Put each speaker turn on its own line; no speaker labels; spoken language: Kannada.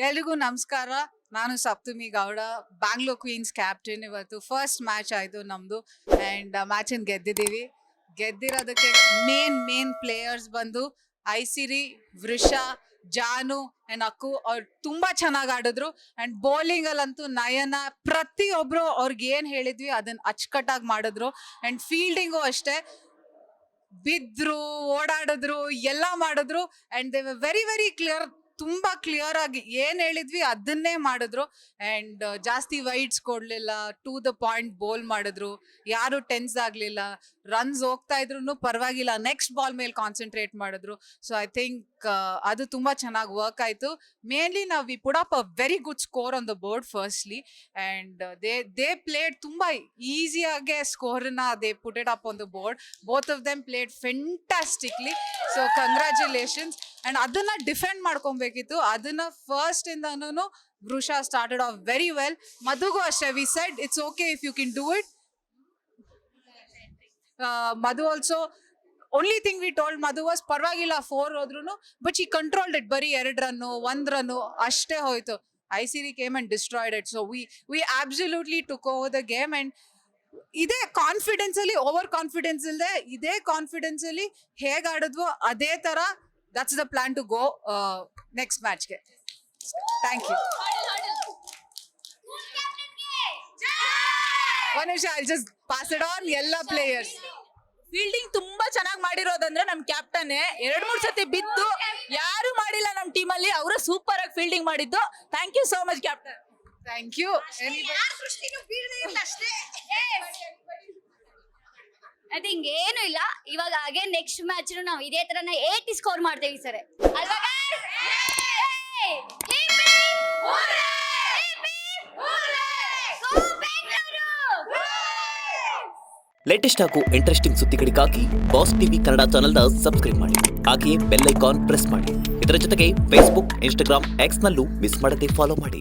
ಎಲ್ರಿಗೂ ನಮಸ್ಕಾರ. ನಾನು ಸಪ್ತಮಿ ಗೌಡ, ಬ್ಯಾಂಗ್ಳೂರ್ ಕ್ವೀನ್ಸ್ ಕ್ಯಾಪ್ಟನ್. ಇವತ್ತು ಫಸ್ಟ್ ಮ್ಯಾಚ್ ಆಯಿತು ನಮ್ಮದು ಆ್ಯಂಡ್ ಮ್ಯಾಚನ್ನು ಗೆದ್ದಿದ್ದೀವಿ. ಗೆದ್ದಿರೋದಕ್ಕೆ ಮೇನ್ ಪ್ಲೇಯರ್ಸ್ ಬಂದು ಐಸಿರಿ, ವೃಷಾ, ಜಾನು ಆ್ಯಂಡ್ ಅಕ್ಕು. ಅವ್ರು ತುಂಬ ಚೆನ್ನಾಗಿ ಆಡಿದ್ರು. ಆ್ಯಂಡ್ ಬೌಲಿಂಗಲ್ಲಂತೂ ನಯನ, ಪ್ರತಿಯೊಬ್ಬರು ಅವ್ರಿಗೆ ಏನು ಹೇಳಿದ್ವಿ ಅದನ್ನು ಅಚ್ಚುಕಟ್ಟಾಗಿ ಮಾಡಿದ್ರು. ಆ್ಯಂಡ್ ಫೀಲ್ಡಿಂಗು ಅಷ್ಟೇ, ಬಿದ್ರು, ಓಡಾಡಿದ್ರು, ಎಲ್ಲ ಮಾಡಿದ್ರು. And they very very clear, ತುಂಬ ಕ್ಲಿಯರ್ ಆಗಿ ಏನು ಹೇಳಿದ್ವಿ ಅದನ್ನೇ ಮಾಡಿದ್ರು. ಆ್ಯಂಡ್ ಜಾಸ್ತಿ ವೈಡ್ಸ್ ಕೊಡಲಿಲ್ಲ, ಟು ದ ಪಾಯಿಂಟ್ ಬೋಲ್ ಮಾಡಿದ್ರು, ಯಾರು ಟೆನ್ಸ್ ಆಗಲಿಲ್ಲ. ರನ್ಸ್ ಹೋಗ್ತಾ ಇದ್ರು ಪರವಾಗಿಲ್ಲ, ನೆಕ್ಸ್ಟ್ ಬಾಲ್ ಮೇಲೆ ಕಾನ್ಸಂಟ್ರೇಟ್ ಮಾಡಿದ್ರು. ಸೊ ಐ ಥಿಂಕ್ ಅದು ತುಂಬ ಚೆನ್ನಾಗಿ ವರ್ಕ್ ಆಯಿತು. ಮೇನ್ಲಿ ನಾವು we put up a very good score on the board firstly. And they played ತುಂಬ ಈಸಿಯಾಗೆ ಸ್ಕೋರನ್ನ they put it up on the board. Both of them played fantastically. So congratulations. And ಅದನ್ನ ಡಿಫೆಂಡ್ ಮಾಡ್ಕೊಬೇಕಿತ್ತು. ಅದನ್ನ ಫಸ್ಟ್ ಇಂದನೂ Vrusha started off very well. ಮಧುಗೂ ಅಷ್ಟೇ, we said it's okay if you can do it. Madhu also, only thing we told Madhu was parvagilla 4 hodrunu, but she controlled it. Bari 2 run 1 run ಅಷ್ಟೇ ಹೋಯ್ತು. ಐಸಿರಿ came and destroyed it. So we absolutely took over the game. And ಇದೇ ಕಾನ್ಫಿಡೆನ್ಸ್ ಅಲ್ಲಿ, ಓವರ್ ಕಾನ್ಫಿಡೆನ್ಸ್ ಇಲ್ಲದೆ ಇದೇ ಕಾನ್ಫಿಡೆನ್ಸ್ ಅಲ್ಲಿ ಹೇಗೆ ಆಡಿದ್ವೋ ಅದೇ ತರ, that's the plan to go next ಮ್ಯಾಚ್ಗೆ. Thank you. ಒಂದು ನಿಮಿಷ, I just pass it on ಎಲ್ಲ ಪ್ಲೇಯರ್ಸ್.
ಫೀಲ್ಡಿಂಗ್ ತುಂಬಾ ಚೆನ್ನಾಗಿ ಮಾಡಿರೋದಂದ್ರೆ ನಮ್ ಕ್ಯಾಪ್ಟನ್ 2-3 ಸತಿ ಬಿದ್ದು ಯಾರು ಮಾಡಿಲ್ಲ ನಮ್ ಟೀಮ್ ಅಲ್ಲಿ. ಅವರು ಸೂಪರ್ ಆಗಿ ಫೀಲ್ಡಿಂಗ್ ಮಾಡಿದ್ದು. Thank you so much captain.
Thank you.
I think ಏನು ಇಲ್ಲ. ಇವಾಗ ಹಾಗೆ ನೆಕ್ಸ್ಟ್ ಮ್ಯಾಚ್ ನಾವು ಇದೇ ತರನ 80 ಸ್ಕೋರ್ ಮಾಡ್ತೇವೆ ಸರ್, ಅಲ್ವಾ guys?
ಲೇಟೆಸ್ಟ್ ಹಾಗೂ ಇಂಟ್ರೆಸ್ಟಿಂಗ್ ಸುದ್ದಿಗಳಿಗಾಗಿ ಬಾಸ್ ಟಿವಿ ಕನ್ನಡ ಚಾನೆಲ್ನ ಸಬ್ಸ್ಕ್ರೈಬ್ ಮಾಡಿ. ಹಾಗೆಯೇ ಬೆಲ್ ಐಕಾನ್ ಪ್ರೆಸ್ ಮಾಡಿ. ಇದರ ಜೊತೆಗೆ ಫೇಸ್ಬುಕ್, ಇನ್ಸ್ಟಾಗ್ರಾಮ್, ಎಕ್ಸ್ನಲ್ಲೂ ಮಿಸ್ ಮಾಡದೆ ಫಾಲೋ ಮಾಡಿ.